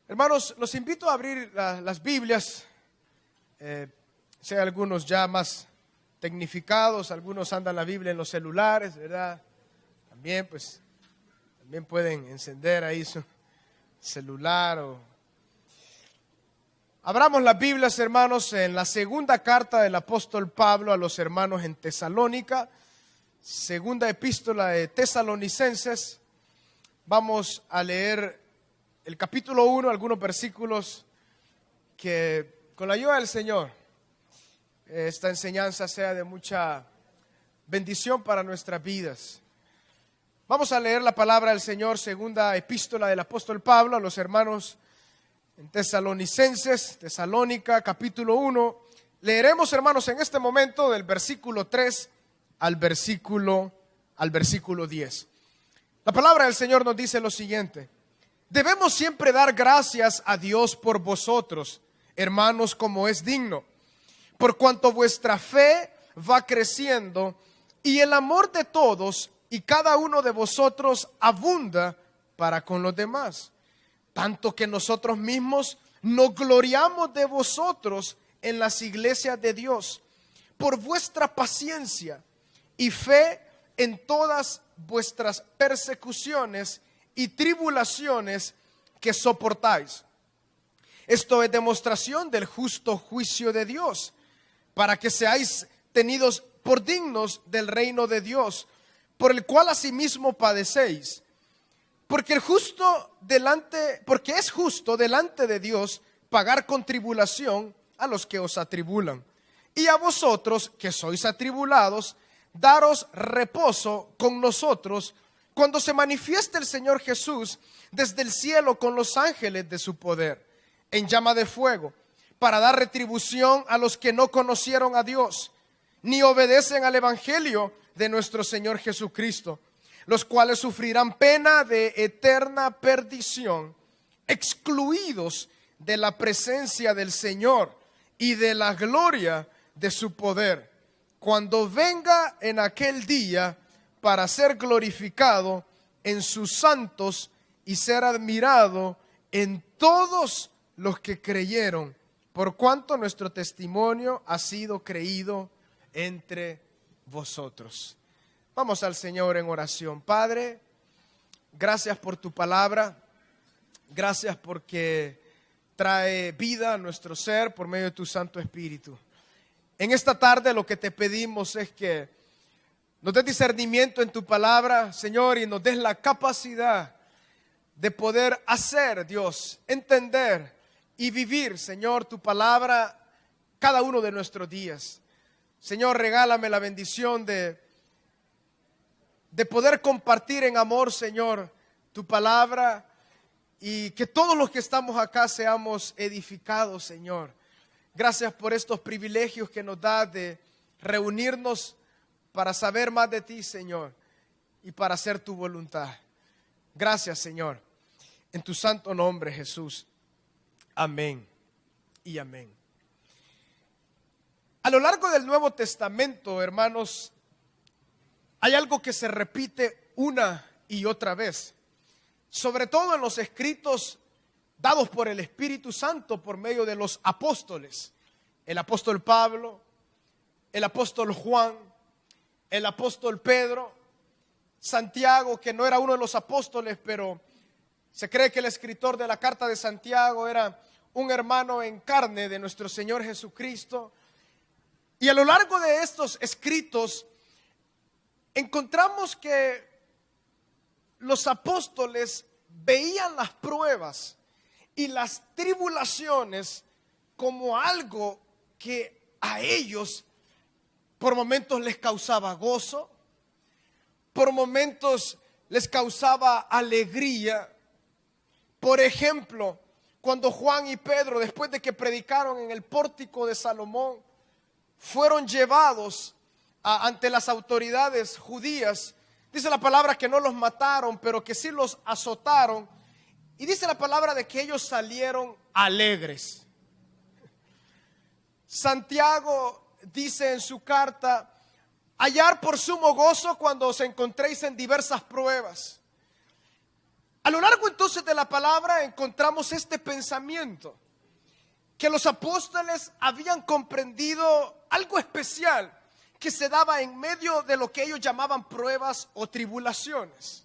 Hermanos, los invito a abrir las Biblias. Sé algunos ya más tecnificados, algunos andan la Biblia en los celulares, ¿verdad? También pueden encender ahí su celular. Abramos las Biblias, hermanos, en la segunda carta del apóstol Pablo a los hermanos en Tesalónica, segunda epístola de Tesalonicenses. Vamos a leer el capítulo 1, algunos versículos que con la ayuda del Señor esta enseñanza sea de mucha bendición para nuestras vidas. Vamos a leer la palabra del Señor, segunda epístola del apóstol Pablo a los hermanos en Tesalonicenses, Tesalónica, capítulo 1. Leeremos, hermanos, en este momento del versículo 3 al versículo 10. La palabra del Señor nos dice lo siguiente: debemos siempre dar gracias a Dios por vosotros, hermanos, como es digno, por cuanto vuestra fe va creciendo y el amor de todos y cada uno de vosotros abunda para con los demás, tanto que nosotros mismos nos gloriamos de vosotros en las iglesias de Dios, por vuestra paciencia y fe en todas vuestras persecuciones y tribulaciones que soportáis. Esto es demostración del justo juicio de Dios, para que seáis tenidos por dignos del reino de Dios, por el cual asimismo padecéis. Porque es justo delante de Dios pagar con tribulación a los que os atribulan, y a vosotros que sois atribulados, daros reposo con nosotros cuando se manifieste el Señor Jesús desde el cielo con los ángeles de su poder, en llama de fuego, para dar retribución a los que no conocieron a Dios, ni obedecen al evangelio de nuestro Señor Jesucristo, los cuales sufrirán pena de eterna perdición, excluidos de la presencia del Señor y de la gloria de su poder, cuando venga en aquel día para ser glorificado en sus santos y ser admirado en todos los que creyeron, por cuanto nuestro testimonio ha sido creído entre vosotros. Vamos al Señor en oración. Padre, gracias por tu palabra, gracias porque trae vida a nuestro ser por medio de tu Santo Espíritu. En esta tarde lo que te pedimos es que nos des discernimiento en tu palabra, Señor, y nos des la capacidad de poder hacer, Dios, entender y vivir, Señor, tu palabra cada uno de nuestros días. Señor, regálame la bendición de poder compartir en amor, Señor, tu palabra, y que todos los que estamos acá seamos edificados, Señor. Gracias por estos privilegios que nos das de reunirnos para saber más de ti, Señor, y para hacer tu voluntad. Gracias, Señor, en tu santo nombre, Jesús. Amén y amén. A lo largo del Nuevo Testamento, hermanos, hay algo que se repite una y otra vez, sobre todo en los escritos dados por el Espíritu Santo por medio de los apóstoles. El apóstol Pablo, el apóstol Juan, el apóstol Pedro, Santiago, que no era uno de los apóstoles, pero se cree que el escritor de la carta de Santiago era un hermano en carne de nuestro Señor Jesucristo. Y a lo largo de estos escritos encontramos que los apóstoles veían las pruebas y las tribulaciones como algo que a ellos por momentos les causaba gozo, por momentos les causaba alegría. Por ejemplo, cuando Juan y Pedro, después de que predicaron en el pórtico de Salomón, fueron llevados ante las autoridades judías, dice la palabra que no los mataron, pero que sí los azotaron. Y dice la palabra de que ellos salieron alegres. Santiago dice en su carta: hallar por sumo gozo cuando os encontréis en diversas pruebas. A lo largo entonces de la palabra encontramos este pensamiento, que los apóstoles habían comprendido algo especial que se daba en medio de lo que ellos llamaban pruebas o tribulaciones.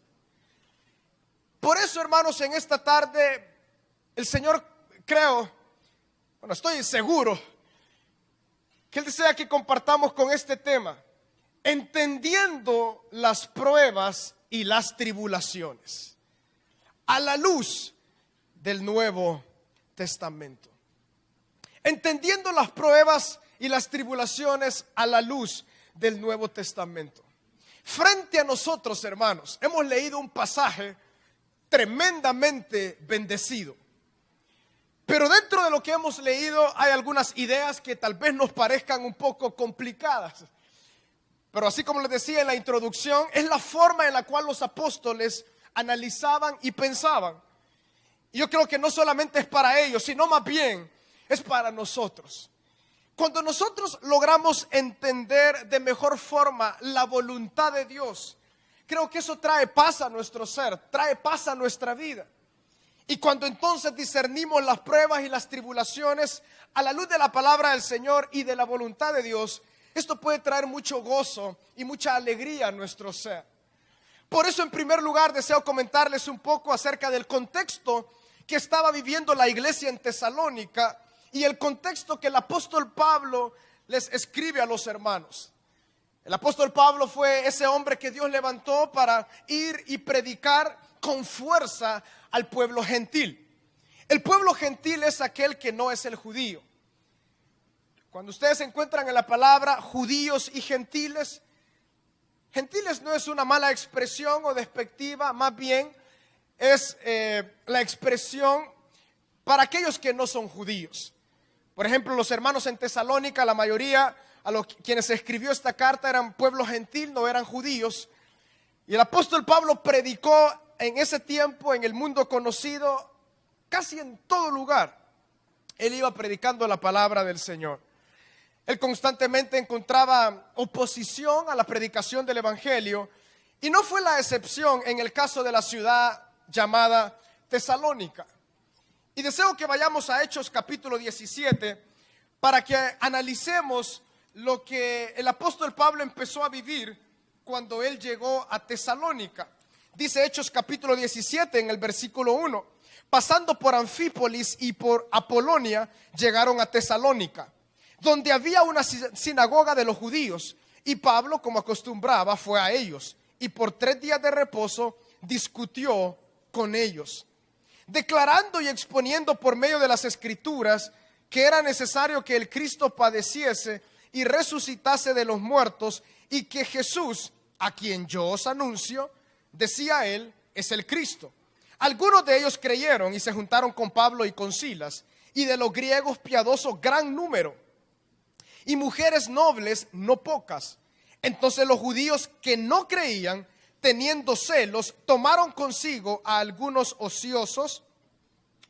Por eso, hermanos, en esta tarde el Señor, estoy seguro que Él desea que compartamos con este tema, entendiendo las pruebas y las tribulaciones a la luz del Nuevo Testamento. Entendiendo las pruebas y las tribulaciones a la luz del Nuevo Testamento. Frente a nosotros, hermanos, hemos leído un pasaje tremendamente bendecido. Pero dentro de lo que hemos leído hay algunas ideas que tal vez nos parezcan un poco complicadas. Pero así como les decía en la introducción, es la forma en la cual los apóstoles analizaban y pensaban. Y yo creo que no solamente es para ellos, sino más bien es para nosotros. Cuando nosotros logramos entender de mejor forma la voluntad de Dios, creo que eso trae paz a nuestro ser, trae paz a nuestra vida. Y cuando entonces discernimos las pruebas y las tribulaciones a la luz de la palabra del Señor y de la voluntad de Dios, esto puede traer mucho gozo y mucha alegría a nuestro ser. Por eso, en primer lugar, deseo comentarles un poco acerca del contexto que estaba viviendo la iglesia en Tesalónica y el contexto que el apóstol Pablo les escribe a los hermanos. El apóstol Pablo fue ese hombre que Dios levantó para ir y predicar con fuerza al pueblo gentil. El pueblo gentil es aquel que no es el judío. Cuando ustedes encuentran en la palabra judíos y gentiles, gentiles no es una mala expresión o despectiva, más bien es la expresión para aquellos que no son judíos. Por ejemplo, los hermanos en Tesalónica, la mayoría a los quienes se escribió esta carta eran pueblo gentil, no eran judíos. Y el apóstol Pablo predicó en ese tiempo en el mundo conocido, casi en todo lugar. Él iba predicando la palabra del Señor. Él constantemente encontraba oposición a la predicación del evangelio, y no fue la excepción en el caso de la ciudad llamada Tesalónica. Y deseo que vayamos a Hechos capítulo 17 para que analicemos lo que el apóstol Pablo empezó a vivir cuando él llegó a Tesalónica. Dice Hechos capítulo 17 en el versículo 1: pasando por Anfípolis y por Apolonia, llegaron a Tesalónica, donde había una sinagoga de los judíos, y Pablo, como acostumbraba, fue a ellos, y por 3 días de reposo discutió con ellos, declarando y exponiendo por medio de las escrituras que era necesario que el Cristo padeciese y resucitase de los muertos, y que Jesús, a quien yo os anuncio, decía él, es el Cristo. Algunos de ellos creyeron y se juntaron con Pablo y con Silas, y de los griegos piadosos gran número, y mujeres nobles no pocas. Entonces los judíos que no creían, teniendo celos, tomaron consigo a algunos ociosos,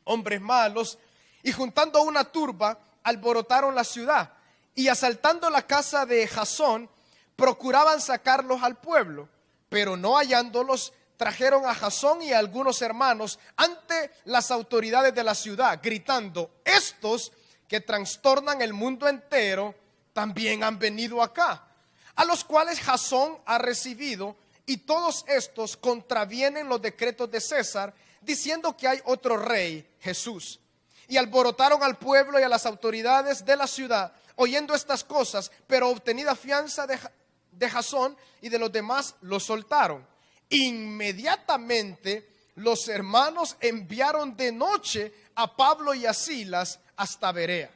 hombres malos, y juntando una turba, alborotaron la ciudad, y asaltando la casa de Jasón, procuraban sacarlos al pueblo, pero no hallándolos, trajeron a Jasón y a algunos hermanos ante las autoridades de la ciudad, gritando: estos que trastornan el mundo entero también han venido acá, a los cuales Jasón ha recibido, y todos estos contravienen los decretos de César, diciendo que hay otro rey, Jesús. Y alborotaron al pueblo y a las autoridades de la ciudad, oyendo estas cosas, pero obtenida fianza de Jasón y de los demás, los soltaron. Inmediatamente los hermanos enviaron de noche a Pablo y a Silas hasta Berea.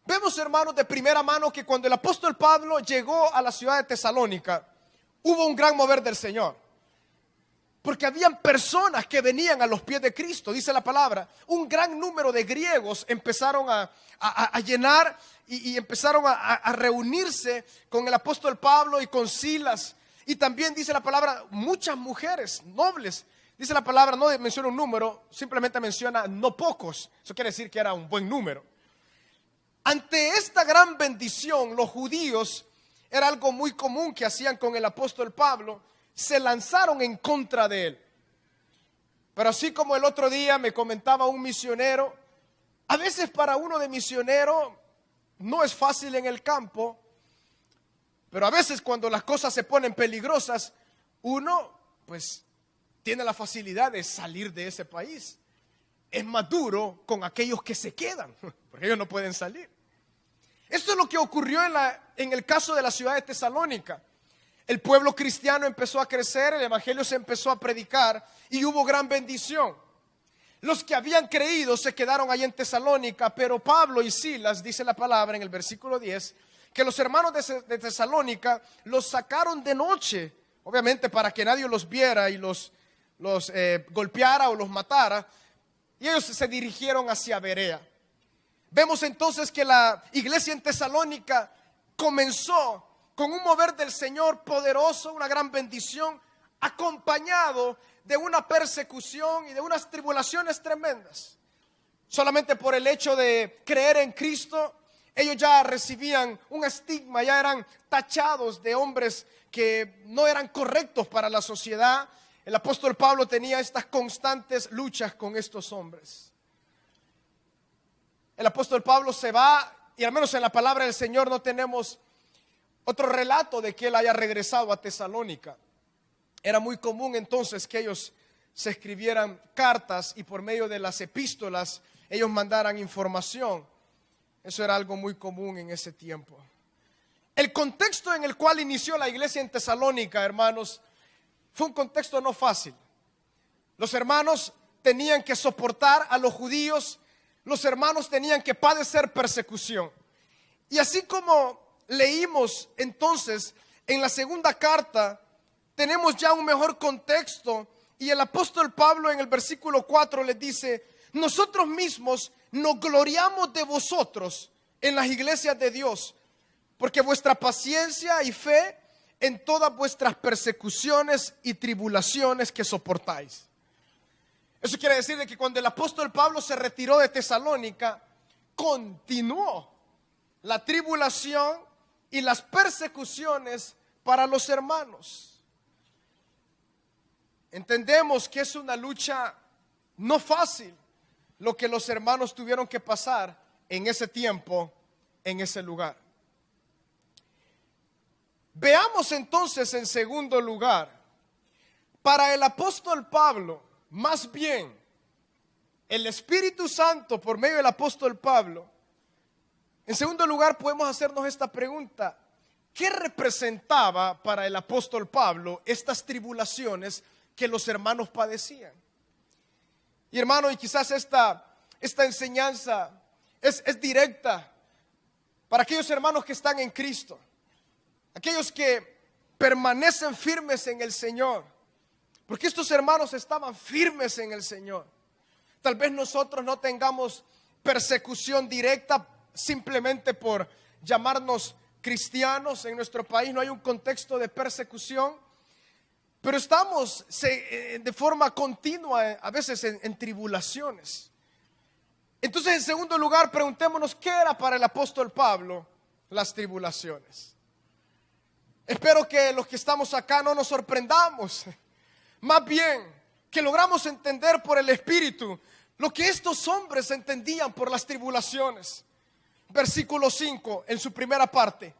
Vemos, hermanos, de primera mano que cuando el apóstol Pablo llegó a la ciudad de Tesalónica, hubo un gran mover del Señor, porque habían personas que venían a los pies de Cristo. Dice la palabra, un gran número de griegos empezaron a llenar y empezaron a reunirse con el apóstol Pablo y con Silas. Y también dice la palabra, muchas mujeres nobles. Dice la palabra, no menciona un número, simplemente menciona no pocos. Eso quiere decir que era un buen número. Ante esta gran bendición, los judíos era algo muy común que hacían con el apóstol Pablo, se lanzaron en contra de él. Pero así como el otro día me comentaba un misionero, a veces para uno de misionero no es fácil en el campo, pero a veces cuando las cosas se ponen peligrosas, uno pues tiene la facilidad de salir de ese país. Es más duro con aquellos que se quedan, porque ellos no pueden salir. Esto es lo que ocurrió en el caso de la ciudad de Tesalónica. El pueblo cristiano empezó a crecer, el evangelio se empezó a predicar y hubo gran bendición. Los que habían creído se quedaron ahí en Tesalónica, pero Pablo y Silas, dice la palabra en el versículo 10, que los hermanos de Tesalónica los sacaron de noche, obviamente para que nadie los viera y los golpeara o los matara, y ellos se dirigieron hacia Berea. Vemos entonces que la iglesia en Tesalónica comenzó con un mover del Señor poderoso, una gran bendición, acompañado de una persecución y de unas tribulaciones tremendas. Solamente por el hecho de creer en Cristo, ellos ya recibían un estigma, ya eran tachados de hombres que no eran correctos para la sociedad. El apóstol Pablo tenía estas constantes luchas con estos hombres. El apóstol Pablo se va, y al menos en la palabra del Señor no tenemos otro relato de que él haya regresado a Tesalónica. Era muy común entonces que ellos se escribieran cartas y por medio de las epístolas ellos mandaran información. Eso era algo muy común en ese tiempo. El contexto en el cual inició la iglesia en Tesalónica, hermanos, fue un contexto no fácil. Los hermanos tenían que soportar a los judíos, los hermanos tenían que padecer persecución. Y así como leímos entonces en la segunda carta, tenemos ya un mejor contexto y el apóstol Pablo en el versículo 4 les dice: nosotros mismos nos gloriamos de vosotros en las iglesias de Dios, porque vuestra paciencia y fe en todas vuestras persecuciones y tribulaciones que soportáis. Eso quiere decir de que cuando el apóstol Pablo se retiró de Tesalónica, continuó la tribulación y las persecuciones para los hermanos. Entendemos que es una lucha no fácil lo que los hermanos tuvieron que pasar en ese tiempo, en ese lugar. Veamos entonces en segundo lugar, para el apóstol Pablo, más bien el Espíritu Santo por medio del apóstol Pablo. En segundo lugar podemos hacernos esta pregunta: ¿qué representaba para el apóstol Pablo estas tribulaciones que los hermanos padecían? Y hermano, y quizás esta enseñanza es directa para aquellos hermanos que están en Cristo, aquellos que permanecen firmes en el Señor, porque estos hermanos estaban firmes en el Señor. Tal vez nosotros no tengamos persecución directa simplemente por llamarnos cristianos. En nuestro país no hay un contexto de persecución, pero estamos de forma continua a veces en tribulaciones. Entonces, en segundo lugar, preguntémonos qué era para el apóstol Pablo las tribulaciones. Espero que los que estamos acá no nos sorprendamos, más bien que logramos entender por el Espíritu lo que estos hombres entendían por las tribulaciones. Versículo 5 en su primera parte: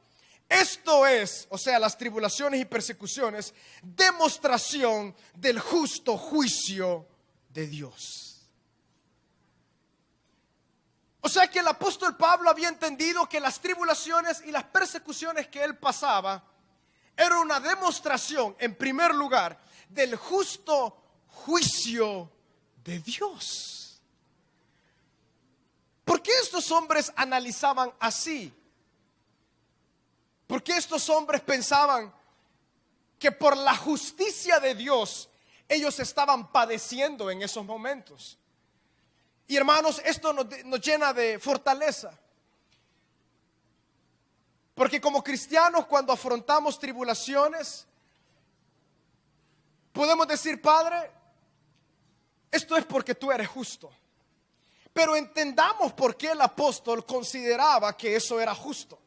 esto es, o sea, las tribulaciones y persecuciones, demostración del justo juicio de Dios. O sea que el apóstol Pablo había entendido que las tribulaciones y las persecuciones que él pasaba era una demostración, en primer lugar, del justo juicio de Dios. ¿Por qué estos hombres analizaban así? ¿Por qué estos hombres pensaban que por la justicia de Dios ellos estaban padeciendo en esos momentos? Y hermanos, esto nos llena de fortaleza. Porque como cristianos, cuando afrontamos tribulaciones, podemos decir: Padre, esto es porque tú eres justo. Pero entendamos por qué el apóstol consideraba que eso era justo.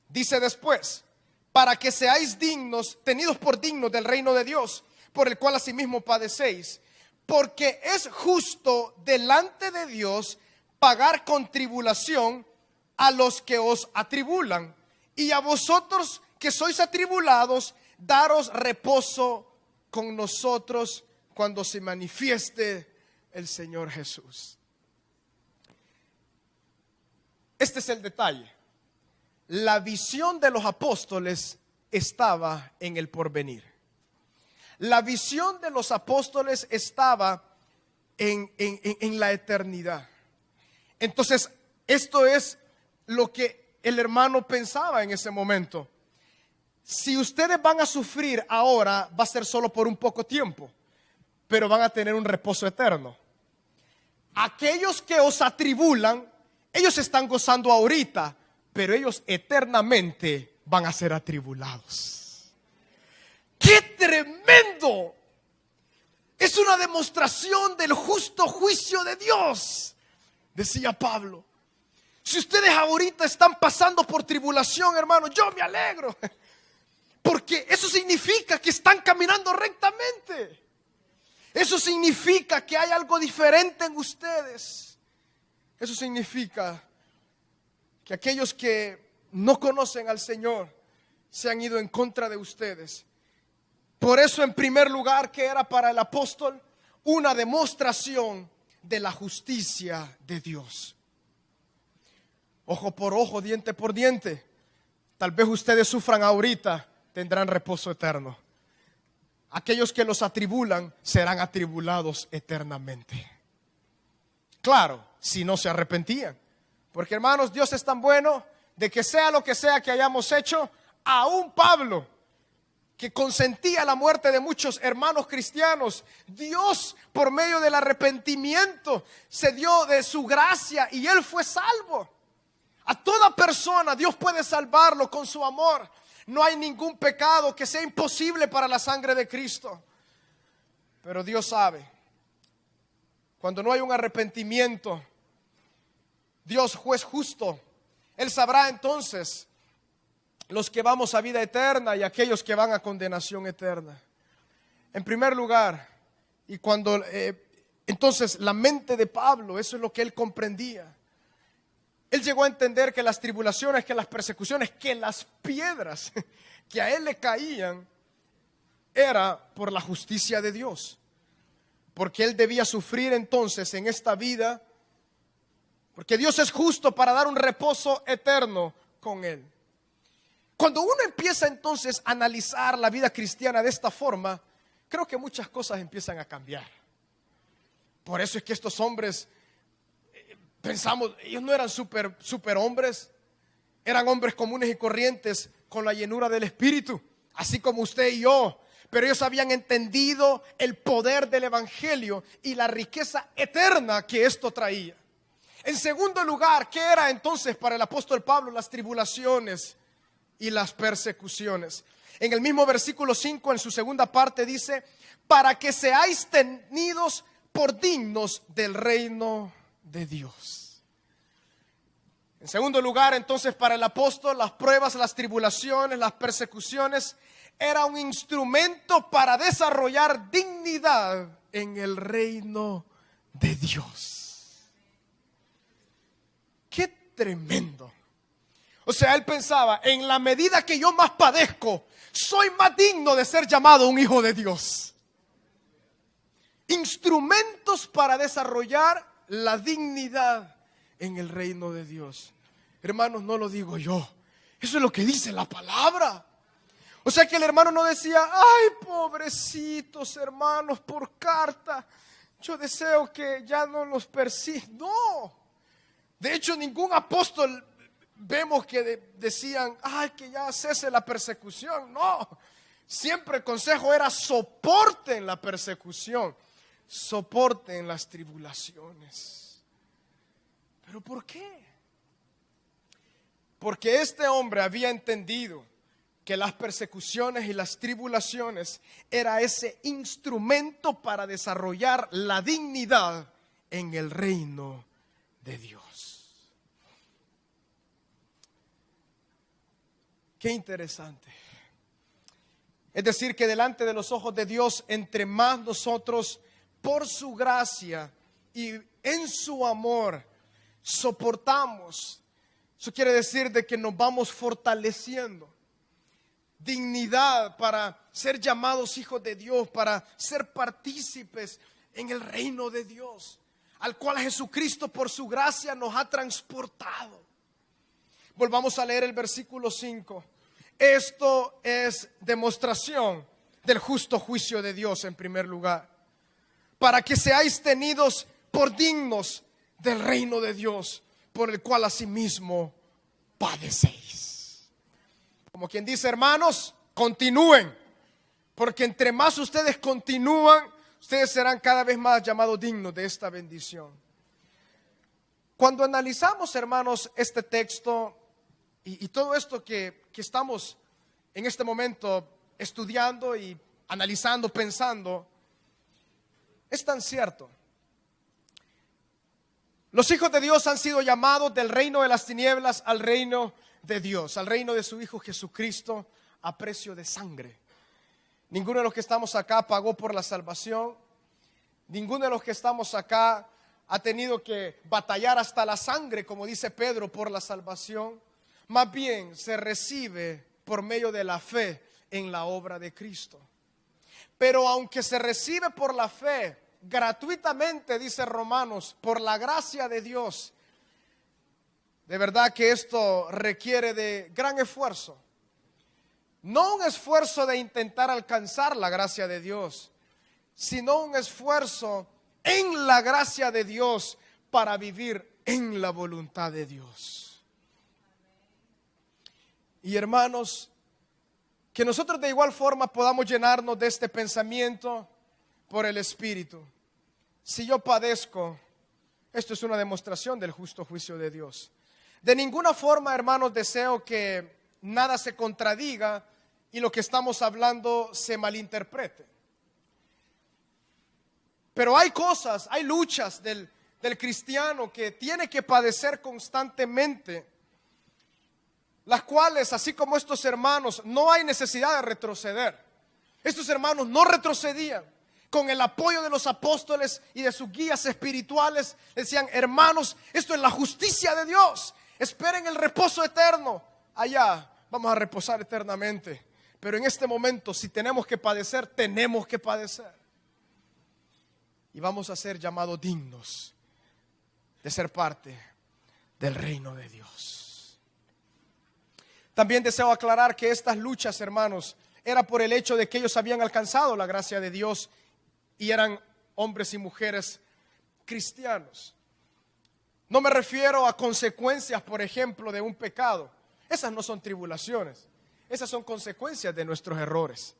Dice después: para que seáis dignos, tenidos por dignos del reino de Dios, por el cual asimismo padecéis. Porque es justo delante de Dios pagar con tribulación a los que os atribulan, y a vosotros que sois atribulados, daros reposo con nosotros cuando se manifieste el Señor Jesús. Este es el detalle. La visión de los apóstoles estaba en el porvenir. La visión de los apóstoles estaba en la eternidad. Entonces, esto es lo que el hermano pensaba en ese momento. Si ustedes van a sufrir ahora, va a ser solo por un poco tiempo, pero van a tener un reposo eterno. Aquellos que os atribulan, ellos están gozando ahorita, pero ellos eternamente van a ser atribulados. ¡Qué tremendo! Es una demostración del justo juicio de Dios, decía Pablo. Si ustedes ahorita están pasando por tribulación, hermano, yo me alegro, porque eso significa que están caminando rectamente. Eso significa que hay algo diferente en ustedes. Eso significa que aquellos que no conocen al Señor se han ido en contra de ustedes. Por eso, en primer lugar, ¿qué era para el apóstol? Una demostración de la justicia de Dios. Ojo por ojo, diente por diente. Tal vez ustedes sufran ahorita, tendrán reposo eterno. Aquellos que los atribulan serán atribulados eternamente. Claro, si no se arrepentían. Porque, hermanos, Dios es tan bueno de que sea lo que sea que hayamos hecho, aún Pablo, que consentía la muerte de muchos hermanos cristianos, Dios, por medio del arrepentimiento, se dio de su gracia y él fue salvo. A toda persona Dios puede salvarlo con su amor. No hay ningún pecado que sea imposible para la sangre de Cristo. Pero Dios sabe, cuando no hay un arrepentimiento, Dios, juez justo, Él sabrá entonces los que vamos a vida eterna y aquellos que van a condenación eterna. En primer lugar, y cuando entonces la mente de Pablo, eso es lo que él comprendía. Él llegó a entender que las tribulaciones, que las persecuciones, que las piedras que a él le caían era por la justicia de Dios. Porque él debía sufrir entonces en esta vida, porque Dios es justo para dar un reposo eterno con él. Cuando uno empieza entonces a analizar la vida cristiana de esta forma, creo que muchas cosas empiezan a cambiar. Por eso es que estos hombres, pensamos, ellos no eran super hombres, eran hombres comunes y corrientes con la llenura del Espíritu, así como usted y yo. Pero ellos habían entendido el poder del Evangelio y la riqueza eterna que esto traía. En segundo lugar, ¿qué era entonces para el apóstol Pablo? Las tribulaciones y las persecuciones. En el mismo versículo 5, en su segunda parte dice: para que seáis tenidos por dignos del reino de Dios. En segundo lugar, entonces, para el apóstol, las pruebas, las tribulaciones, las persecuciones era un instrumento para desarrollar dignidad en el reino de Dios. ¡Qué tremendo! O sea, él pensaba, en la medida que yo más padezco, soy más digno de ser llamado un hijo de Dios. Instrumentos para desarrollar la dignidad en el reino de Dios. Hermanos, no lo digo yo, eso es lo que dice la palabra. O sea que el hermano no decía: ay, pobrecitos hermanos, por carta, yo deseo que ya no los persigan. No, de hecho ningún apóstol vemos que decían: ay, que ya cese la persecución. No, siempre el consejo era: soporten la persecución, soporten las tribulaciones. ¿Pero por qué? Porque este hombre había entendido que las persecuciones y las tribulaciones era ese instrumento para desarrollar la dignidad en el reino de Dios. Qué interesante. Es decir, que delante de los ojos de Dios, entre más nosotros, por su gracia y en su amor, soportamos. Eso quiere decir de que nos vamos fortaleciendo. Dignidad para ser llamados hijos de Dios, para ser partícipes en el reino de Dios, al cual Jesucristo por su gracia nos ha transportado. Volvamos a leer el versículo 5. Esto es demostración del justo juicio de Dios en primer lugar, para que seáis tenidos por dignos del reino de Dios, por el cual asimismo padecéis. Como quien dice, hermanos, continúen, porque entre más ustedes continúan, ustedes serán cada vez más llamados dignos de esta bendición. Cuando analizamos, hermanos, este texto y todo esto que estamos en este momento estudiando y analizando, pensando, es tan cierto. Los hijos de Dios han sido llamados del reino de las tinieblas al reino de Dios, al reino de su Hijo Jesucristo a precio de sangre. Ninguno de los que estamos acá pagó por la salvación. Ninguno de los que estamos acá ha tenido que batallar hasta la sangre, como dice Pedro, por la salvación. Más bien se recibe por medio de la fe en la obra de Cristo. Pero aunque se recibe por la fe gratuitamente, dice Romanos, por la gracia de Dios, de verdad que esto requiere de gran esfuerzo. No un esfuerzo de intentar alcanzar la gracia de Dios, sino un esfuerzo en la gracia de Dios para vivir en la voluntad de Dios. Y hermanos, que nosotros de igual forma podamos llenarnos de este pensamiento por el Espíritu. Si yo padezco, esto es una demostración del justo juicio de Dios. De ninguna forma, hermanos, deseo que nada se contradiga y lo que estamos hablando se malinterprete. Pero hay cosas, hay luchas del cristiano que tiene que padecer constantemente, las cuales, así como estos hermanos, no hay necesidad de retroceder. Estos hermanos no retrocedían. Con el apoyo de los apóstoles y de sus guías espirituales, decían: hermanos, esto es la justicia de Dios. Esperen el reposo eterno. Allá vamos a reposar eternamente. Pero en este momento, si tenemos que padecer, tenemos que padecer. Y vamos a ser llamados dignos de ser parte del reino de Dios. También deseo aclarar que estas luchas, hermanos, era por el hecho de que ellos habían alcanzado la gracia de Dios y eran hombres y mujeres cristianos. No me refiero a consecuencias, por ejemplo, de un pecado. Esas no son tribulaciones. Esas son consecuencias de nuestros errores.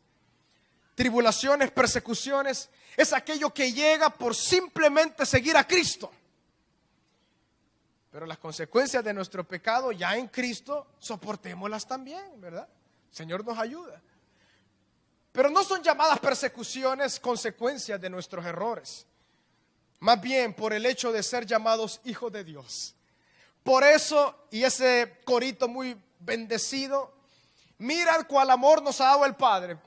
Tribulaciones, persecuciones, es aquello que llega por simplemente seguir a Cristo. Pero las consecuencias de nuestro pecado ya en Cristo, soportémoslas también, ¿verdad? El Señor nos ayuda. Pero no son llamadas persecuciones consecuencias de nuestros errores. Más bien por el hecho de ser llamados hijos de Dios. Por eso, y ese corito muy bendecido, mira cuál amor nos ha dado el Padre.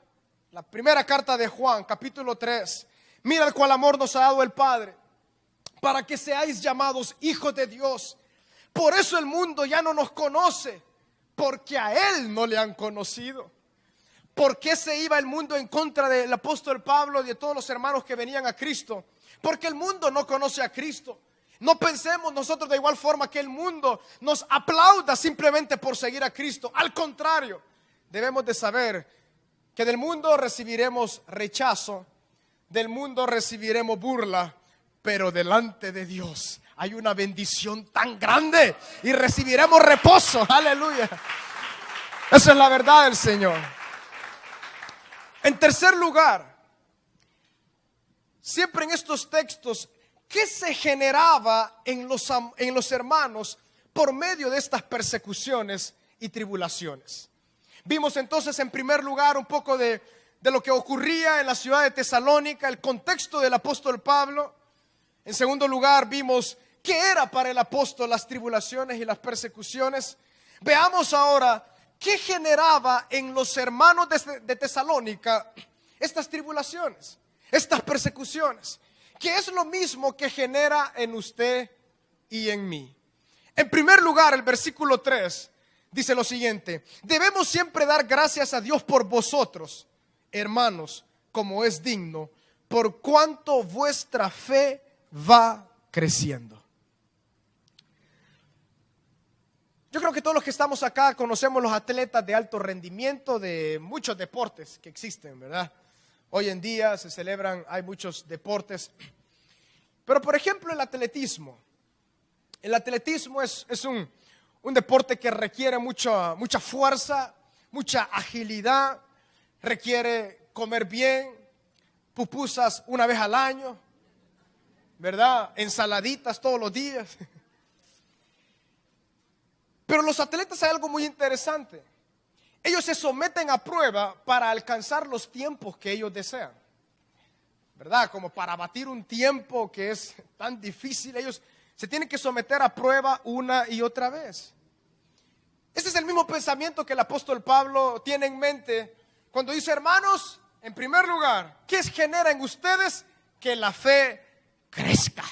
La primera carta de Juan, capítulo 3. Mira cuál amor nos ha dado el Padre, para que seáis llamados hijos de Dios. Por eso el mundo ya no nos conoce, porque a Él no le han conocido. ¿Por qué se iba el mundo en contra del apóstol Pablo y de todos los hermanos que venían a Cristo? Porque el mundo no conoce a Cristo. No pensemos nosotros de igual forma que el mundo nos aplauda simplemente por seguir a Cristo. Al contrario, debemos de saber que del mundo recibiremos rechazo, del mundo recibiremos burla, pero delante de Dios hay una bendición tan grande y recibiremos reposo. Aleluya. Esa es la verdad del Señor. En tercer lugar, siempre en estos textos, ¿qué se generaba en los hermanos por medio de estas persecuciones y tribulaciones? Vimos entonces en primer lugar un poco de lo que ocurría en la ciudad de Tesalónica, el contexto del apóstol Pablo. En segundo lugar vimos qué era para el apóstol las tribulaciones y las persecuciones. Veamos ahora ¿qué generaba en los hermanos de Tesalónica estas tribulaciones, estas persecuciones? Que es lo mismo que genera en usted y en mí. En primer lugar, el versículo 3 dice lo siguiente: debemos siempre dar gracias a Dios por vosotros, hermanos, como es digno, por cuanto vuestra fe va creciendo. Yo creo que todos los que estamos acá conocemos los atletas de alto rendimiento de muchos deportes que existen, ¿verdad? Hoy en día se celebran, hay muchos deportes. Pero por ejemplo el atletismo. El atletismo es un deporte que requiere mucha fuerza, mucha agilidad, requiere comer bien, pupusas una vez al año, ¿verdad? Ensaladitas todos los días. Pero los atletas hay algo muy interesante. Ellos se someten a prueba para alcanzar los tiempos que ellos desean, ¿verdad? Como para batir un tiempo que es tan difícil, ellos se tienen que someter a prueba una y otra vez. Este es el mismo pensamiento que el apóstol Pablo tiene en mente cuando dice: hermanos, en primer lugar, ¿qué genera en ustedes? Que la fe crezca.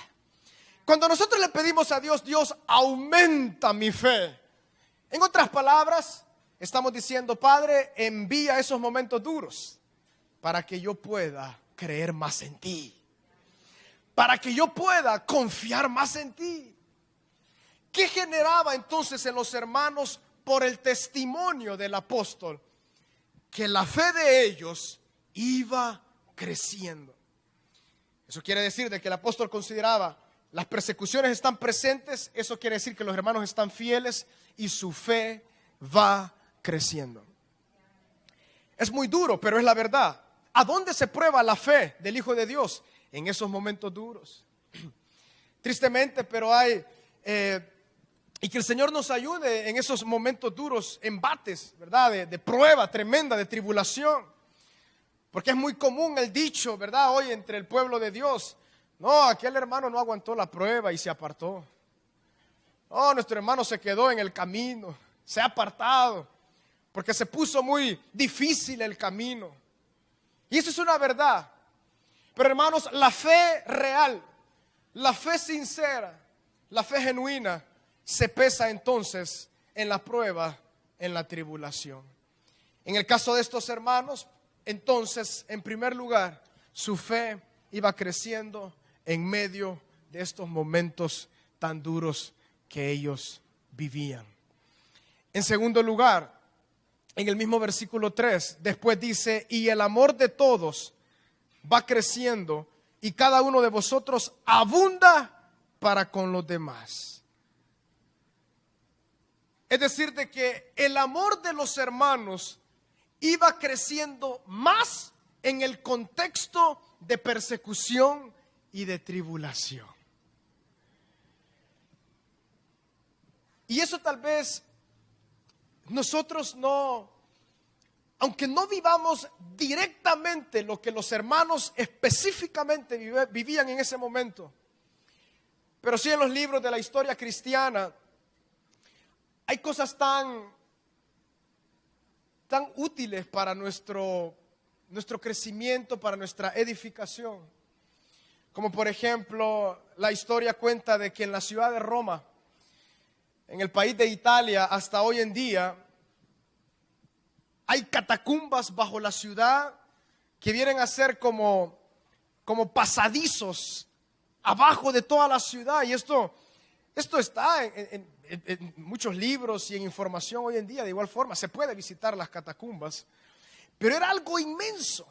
Cuando nosotros le pedimos a Dios, Dios, aumenta mi fe. En otras palabras, estamos diciendo: Padre, envía esos momentos duros para que yo pueda creer más en ti, para que yo pueda confiar más en ti. ¿Qué generaba entonces en los hermanos por el testimonio del apóstol? Que la fe de ellos iba creciendo. Eso quiere decir de que el apóstol consideraba: las persecuciones están presentes, eso quiere decir que los hermanos están fieles y su fe va creciendo. Es muy duro, pero es la verdad. ¿A dónde se prueba la fe del Hijo de Dios? En esos momentos duros. Tristemente, pero hay, y que el Señor nos ayude en esos momentos duros, embates, ¿verdad? De prueba tremenda, de tribulación. Porque es muy común el dicho, ¿verdad? Hoy entre el pueblo de Dios: no, aquel hermano no aguantó la prueba y se apartó. No, nuestro hermano se quedó en el camino, se ha apartado, porque se puso muy difícil el camino. Y eso es una verdad. Pero hermanos, la fe real, la fe sincera, la fe genuina, se pesa entonces en la prueba, en la tribulación. En el caso de estos hermanos, entonces, en primer lugar, su fe iba creciendo en medio de estos momentos tan duros que ellos vivían. En segundo lugar, en el mismo versículo 3, después dice: y el amor de todos va creciendo, y cada uno de vosotros abunda para con los demás. Es decir, de que el amor de los hermanos iba creciendo más en el contexto de persecución y de tribulación. Y eso tal vez nosotros no, aunque no vivamos directamente lo que los hermanos específicamente vivían en ese momento, pero sí en los libros de la historia cristiana hay cosas tan útiles para nuestro crecimiento, para nuestra edificación. Como por ejemplo, la historia cuenta de que en la ciudad de Roma, en el país de Italia, hasta hoy en día, hay catacumbas bajo la ciudad que vienen a ser como pasadizos abajo de toda la ciudad. Y esto está en muchos libros y en información hoy en día. De igual forma, se puede visitar las catacumbas, pero era algo inmenso.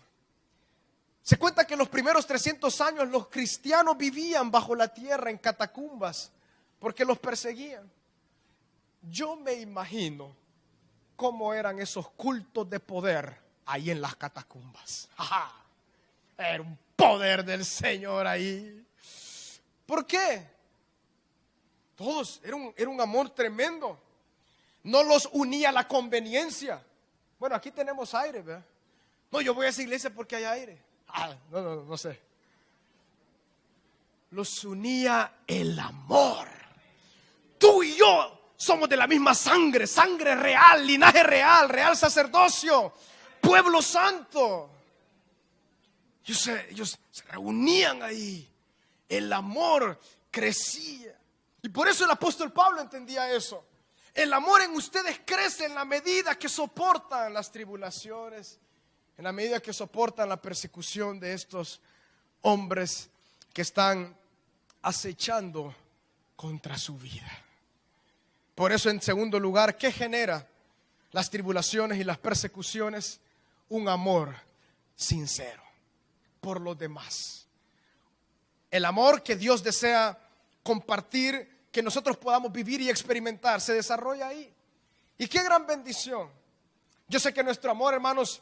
Se cuenta que en los primeros 300 años los cristianos vivían bajo la tierra en catacumbas porque los perseguían. Yo me imagino cómo eran esos cultos de poder ahí en las catacumbas. ¡Ajá! Era un poder del Señor ahí. ¿Por qué? Todos, era un amor tremendo. No los unía la conveniencia. Bueno, aquí tenemos aire, ¿verdad? No, yo voy a esa iglesia porque hay aire. No sé. Los unía el amor. Tú y yo Somos de la misma sangre, sangre real, linaje real, real sacerdocio, pueblo santo. Ellos se reunían ahí. El amor crecía. Y por eso el apóstol Pablo entendía eso. El amor en ustedes crece en la medida que soportan las tribulaciones, en la medida que soportan la persecución de estos hombres que están acechando contra su vida. Por eso, en segundo lugar, ¿qué genera las tribulaciones y las persecuciones? Un amor sincero por los demás. El amor que Dios desea compartir, que nosotros podamos vivir y experimentar, se desarrolla ahí. Y qué gran bendición. Yo sé que nuestro amor, hermanos,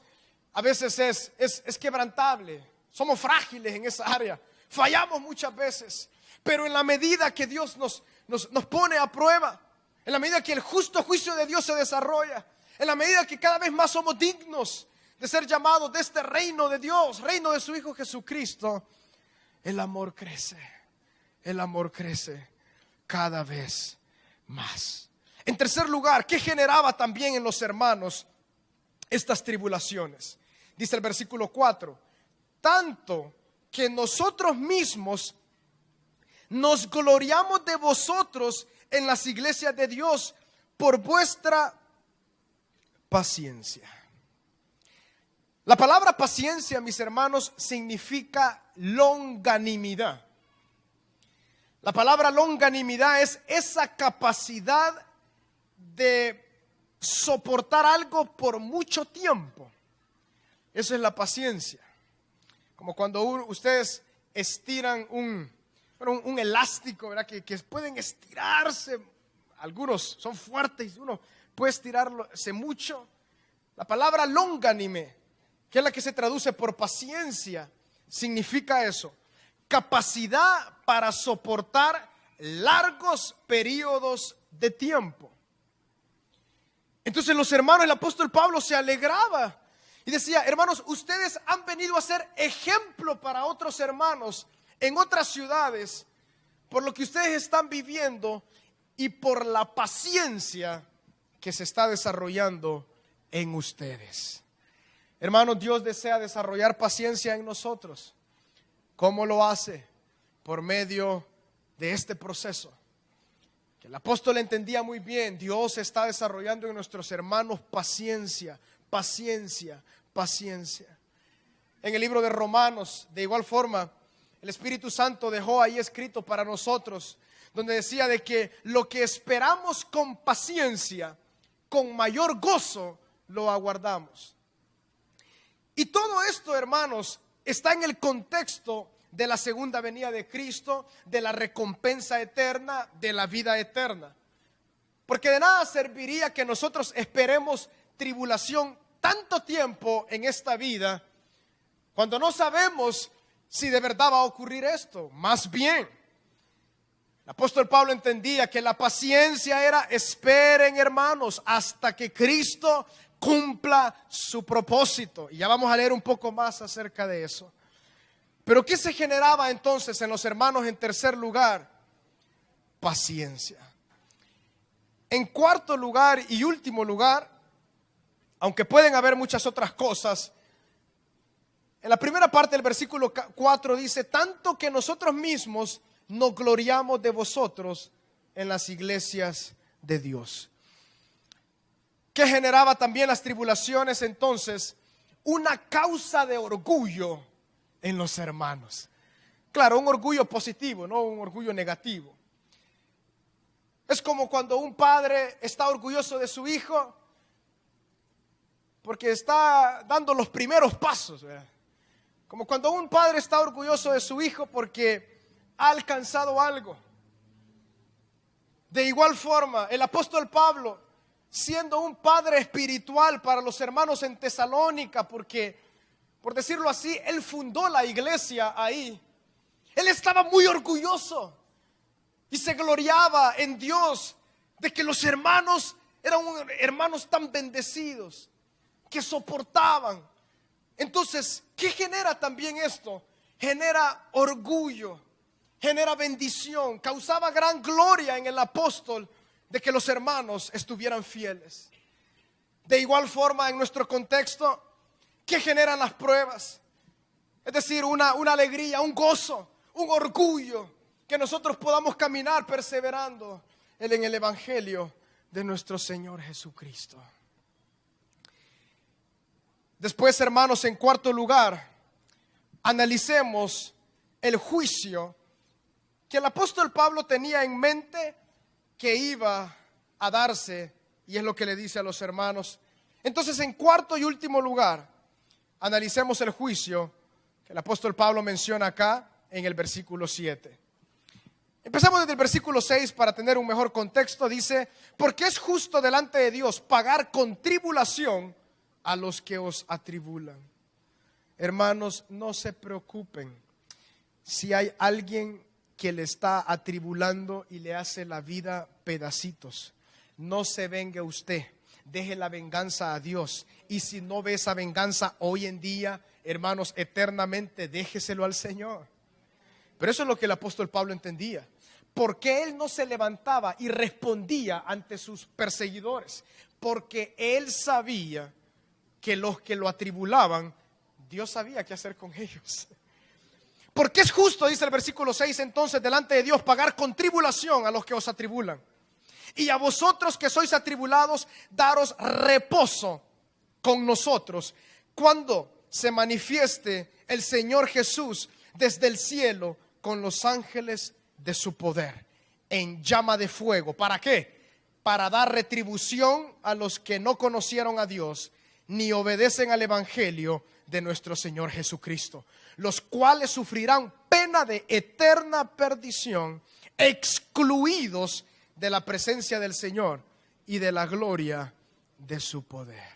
a veces es quebrantable. Somos frágiles en esa área. Fallamos muchas veces. Pero en la medida que Dios nos pone a prueba, en la medida que el justo juicio de Dios se desarrolla, en la medida que cada vez más somos dignos de ser llamados de este reino de Dios, reino de su Hijo Jesucristo, el amor crece. El amor crece cada vez más. En tercer lugar, ¿qué generaba también en los hermanos estas tribulaciones? Dice el versículo 4, tanto que nosotros mismos nos gloriamos de vosotros en las iglesias de Dios por vuestra paciencia. La palabra paciencia, mis hermanos, significa longanimidad. La palabra longanimidad es esa capacidad de soportar algo por mucho tiempo. Eso es la paciencia. Como cuando ustedes estiran un elástico, ¿verdad? Que pueden estirarse. Algunos son fuertes y uno puede estirarse mucho. La palabra longánime, que es la que se traduce por paciencia, significa eso: capacidad para soportar largos periodos de tiempo. Entonces los hermanos, el apóstol Pablo se alegraba y decía: hermanos, ustedes han venido a ser ejemplo para otros hermanos en otras ciudades por lo que ustedes están viviendo y por la paciencia que se está desarrollando en ustedes. Hermanos, Dios desea desarrollar paciencia en nosotros. ¿Cómo lo hace? Por medio de este proceso que el apóstol entendía muy bien. Dios está desarrollando en nuestros hermanos paciencia, paciencia, paciencia. En el libro de Romanos, de igual forma, el Espíritu Santo dejó ahí escrito para nosotros, donde decía de que lo que esperamos con paciencia, con mayor gozo, lo aguardamos. Y todo esto, hermanos, está en el contexto de la segunda venida de Cristo, de la recompensa eterna, de la vida eterna. Porque de nada serviría que nosotros esperemos tribulación tanto tiempo en esta vida, cuando no sabemos si de verdad va a ocurrir esto. Más bien, el apóstol Pablo entendía que la paciencia era: esperen, hermanos, hasta que Cristo cumpla su propósito. Y ya vamos a leer un poco más acerca de eso. Pero ¿qué se generaba entonces en los hermanos en tercer lugar? Paciencia. En cuarto lugar y último lugar, aunque pueden haber muchas otras cosas, en la primera parte del versículo 4 dice: tanto que nosotros mismos nos gloriamos de vosotros en las iglesias de Dios. ¿Qué generaba también las tribulaciones entonces? Una causa de orgullo en los hermanos. Claro, un orgullo positivo, no un orgullo negativo. Es como cuando un padre está orgulloso de su hijo porque está dando los primeros pasos, ¿verdad? Como cuando un padre está orgulloso de su hijo porque ha alcanzado algo. De igual forma, el apóstol Pablo, siendo un padre espiritual para los hermanos en Tesalónica, porque, por decirlo así, él fundó la iglesia ahí. Él estaba muy orgulloso y se gloriaba en Dios de que los hermanos eran hermanos tan bendecidos, que soportaban. Entonces, ¿qué genera también esto? Genera orgullo, genera bendición. Causaba gran gloria en el apóstol de que los hermanos estuvieran fieles. De igual forma, en nuestro contexto, ¿qué generan las pruebas? Es decir, una alegría, un gozo, un orgullo, que nosotros podamos caminar perseverando en el Evangelio de nuestro Señor Jesucristo. Después, hermanos, en cuarto lugar, analicemos el juicio que el apóstol Pablo tenía en mente que iba a darse, y es lo que le dice a los hermanos. Entonces, en cuarto y último lugar, analicemos el juicio que el apóstol Pablo menciona acá en el versículo 7. Empezamos desde el versículo 6 para tener un mejor contexto. Dice: porque es justo delante de Dios pagar con tribulación a los que os atribulan. Hermanos, no se preocupen si hay alguien que le está atribulando y le hace la vida pedacitos. No se venga usted, deje la venganza a Dios. Y si no ve esa venganza hoy en día, hermanos, eternamente déjeselo al Señor. Pero eso es lo que el apóstol Pablo entendía. Porque él no se levantaba y respondía ante sus perseguidores, porque él sabía que los que lo atribulaban, Dios sabía qué hacer con ellos. Porque es justo, dice el versículo 6, entonces delante de Dios pagar con tribulación a los que os atribulan. Y a vosotros que sois atribulados, daros reposo con nosotros cuando se manifieste el Señor Jesús desde el cielo con los ángeles de su poder en llama de fuego. ¿Para qué? Para dar retribución a los que no conocieron a Dios ni obedecen al evangelio de nuestro Señor Jesucristo, los cuales sufrirán pena de eterna perdición, excluidos de la presencia del Señor y de la gloria de su poder.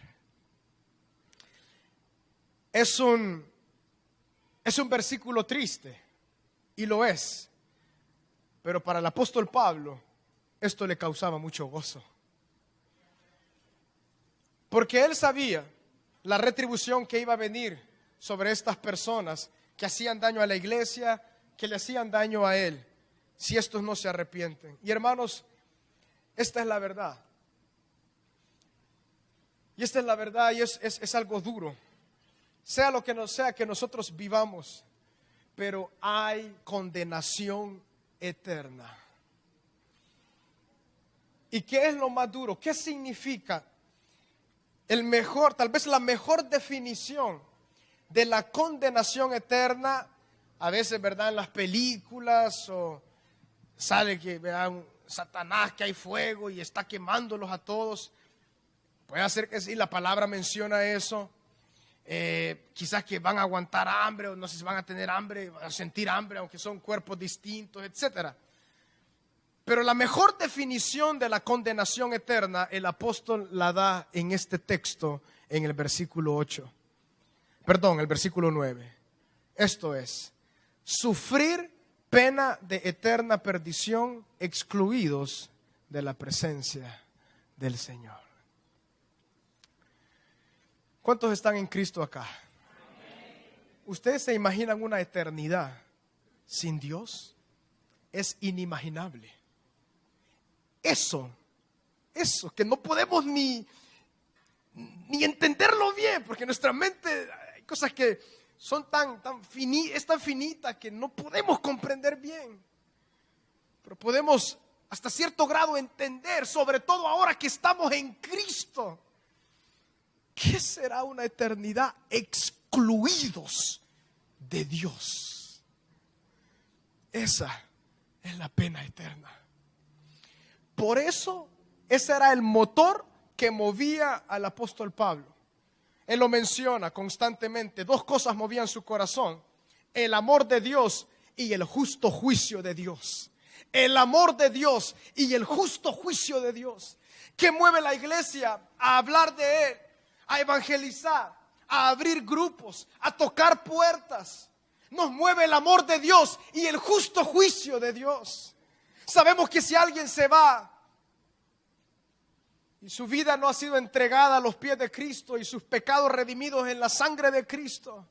Es un versículo triste, y lo es, pero para el apóstol Pablo esto le causaba mucho gozo, porque él sabía la retribución que iba a venir sobre estas personas que hacían daño a la iglesia, que le hacían daño a él, si estos no se arrepienten. Y hermanos, esta es la verdad. Y esta es la verdad, y es algo duro. Sea lo que no sea que nosotros vivamos, pero hay condenación eterna. ¿Y qué es lo más duro? ¿Qué significa? Tal vez la mejor definición de la condenación eterna, a veces, ¿verdad?, en las películas, o sale que vean Satanás que hay fuego y está quemándolos a todos. Puede ser que sí, la palabra menciona eso. Quizás que van a aguantar hambre, o no sé si van a tener hambre, a sentir hambre, aunque son cuerpos distintos, etcétera. Pero la mejor definición de la condenación eterna, el apóstol la da en este texto, en el versículo 9. Esto es: sufrir pena de eterna perdición, excluidos de la presencia del Señor. ¿Cuántos están en Cristo acá? ¿Ustedes se imaginan una eternidad sin Dios? Es inimaginable. Eso que no podemos ni entenderlo bien, porque nuestra mente hay cosas que son es tan finita que no podemos comprender bien. Pero podemos hasta cierto grado entender, sobre todo ahora que estamos en Cristo, ¿qué será una eternidad excluidos de Dios? Esa es la pena eterna. Por eso, ese era el motor que movía al apóstol Pablo. Él lo menciona constantemente. Dos cosas movían su corazón: el amor de Dios y el justo juicio de Dios. El amor de Dios y el justo juicio de Dios. ¿Qué mueve la iglesia a hablar de Él, a evangelizar, a abrir grupos, a tocar puertas? Nos mueve el amor de Dios y el justo juicio de Dios. Sabemos que si alguien se va y su vida no ha sido entregada a los pies de Cristo y sus pecados redimidos en la sangre de Cristo,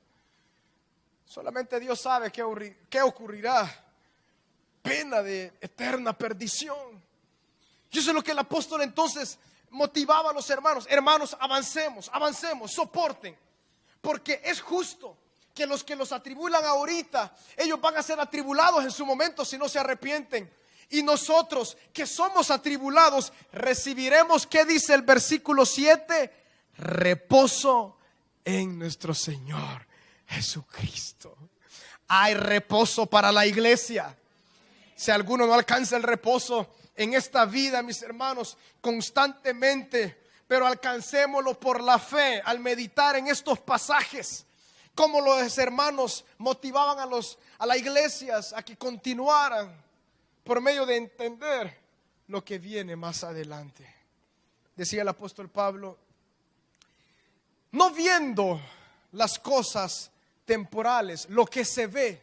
solamente Dios sabe qué ocurrirá. Pena de eterna perdición. Y eso es lo que el apóstol entonces motivaba a los hermanos. Hermanos, avancemos, soporten. Porque es justo que los atribulan ahorita, ellos van a ser atribulados en su momento si no se arrepienten. Y nosotros que somos atribulados recibiremos, ¿qué dice el versículo 7? Reposo en nuestro Señor Jesucristo. Hay reposo para la iglesia. Si alguno no alcanza el reposo en esta vida, mis hermanos, constantemente, pero alcancémoslo por la fe al meditar en estos pasajes. Como los hermanos motivaban a las iglesias a que continuaran por medio de entender lo que viene más adelante. Decía el apóstol Pablo, no viendo las cosas temporales, lo que se ve,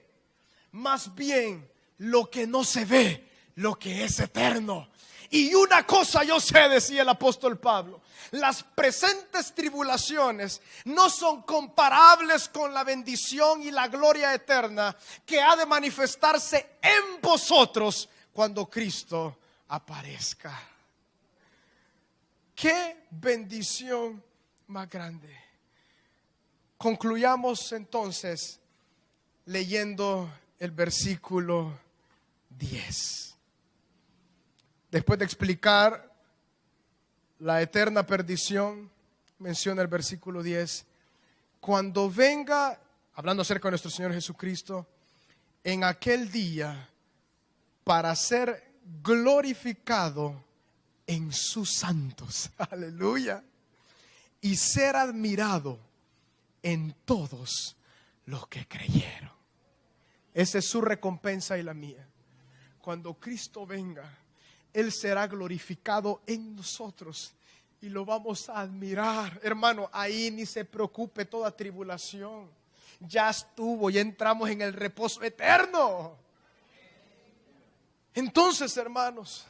más bien lo que no se ve, lo que es eterno. Y una cosa yo sé, decía el apóstol Pablo, las presentes tribulaciones no son comparables con la bendición y la gloria eterna que ha de manifestarse en vosotros cuando Cristo aparezca. ¡Qué bendición más grande! Concluyamos entonces leyendo el versículo 10. Después de explicar la eterna perdición, menciona el versículo 10. Cuando venga, hablando acerca de nuestro Señor Jesucristo, en aquel día para ser glorificado en sus santos. Aleluya. Y ser admirado en todos los que creyeron. Esa es su recompensa y la mía. Cuando Cristo venga, Él será glorificado en nosotros y lo vamos a admirar. Hermano, ahí ni se preocupe toda tribulación. Ya estuvo, ya entramos en el reposo eterno. Entonces, hermanos,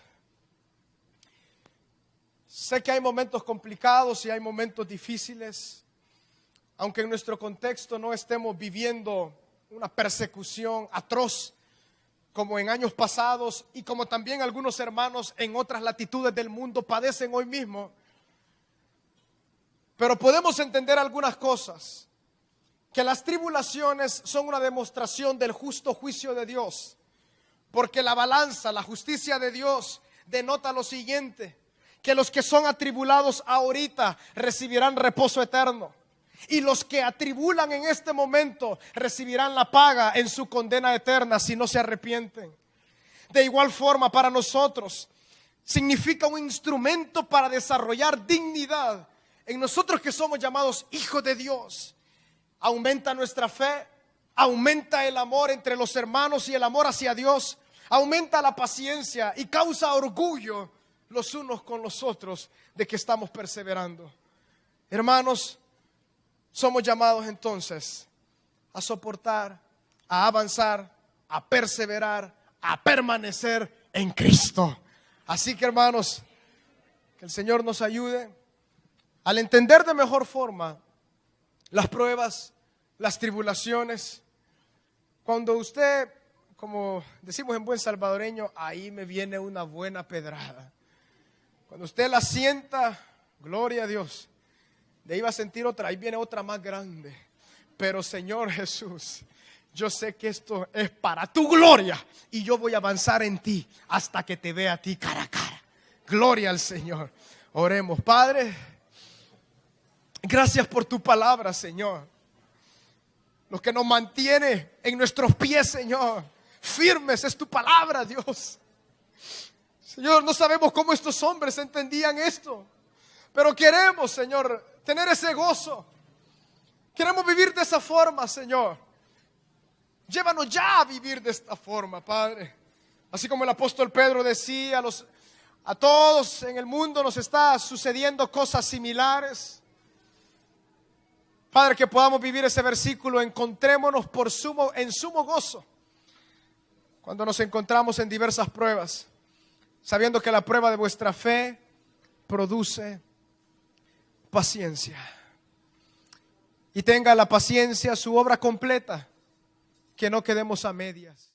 sé que hay momentos complicados y hay momentos difíciles. Aunque en nuestro contexto no estemos viviendo una persecución atroz como en años pasados y como también algunos hermanos en otras latitudes del mundo padecen hoy mismo. Pero podemos entender algunas cosas, que las tribulaciones son una demostración del justo juicio de Dios, porque la balanza, la justicia de Dios denota lo siguiente, que los que son atribulados ahorita recibirán reposo eterno. Y los que atribulan en este momento recibirán la paga en su condena eterna si no se arrepienten. De igual forma, para nosotros significa un instrumento para desarrollar dignidad en nosotros que somos llamados hijos de Dios. Aumenta nuestra fe, aumenta el amor entre los hermanos y el amor hacia Dios, aumenta la paciencia y causa orgullo los unos con los otros de que estamos perseverando. Hermanos, somos llamados entonces a soportar, a avanzar, a perseverar, a permanecer en Cristo. Así que, hermanos, que el Señor nos ayude al entender de mejor forma las pruebas, las tribulaciones. Cuando usted, como decimos en buen salvadoreño, ahí me viene una buena pedrada. Cuando usted la sienta, gloria a Dios. De ahí va a sentir otra, ahí viene otra más grande. Pero Señor Jesús, yo sé que esto es para tu gloria y yo voy a avanzar en ti hasta que te vea a ti cara a cara. Gloria al Señor. Oremos. Padre, gracias por tu palabra, Señor. Lo que nos mantiene en nuestros pies, Señor, firmes es tu palabra, Dios. Señor, no sabemos cómo estos hombres entendían esto, pero queremos, Señor, tener ese gozo. Queremos vivir de esa forma, Señor. Llévanos ya a vivir de esta forma, Padre. Así como el apóstol Pedro decía, a todos en el mundo nos está sucediendo cosas similares. Padre, que podamos vivir ese versículo, encontrémonos en sumo gozo cuando nos encontramos en diversas pruebas, sabiendo que la prueba de vuestra fe produce paciencia. Y tenga la paciencia su obra completa, que no quedemos a medias.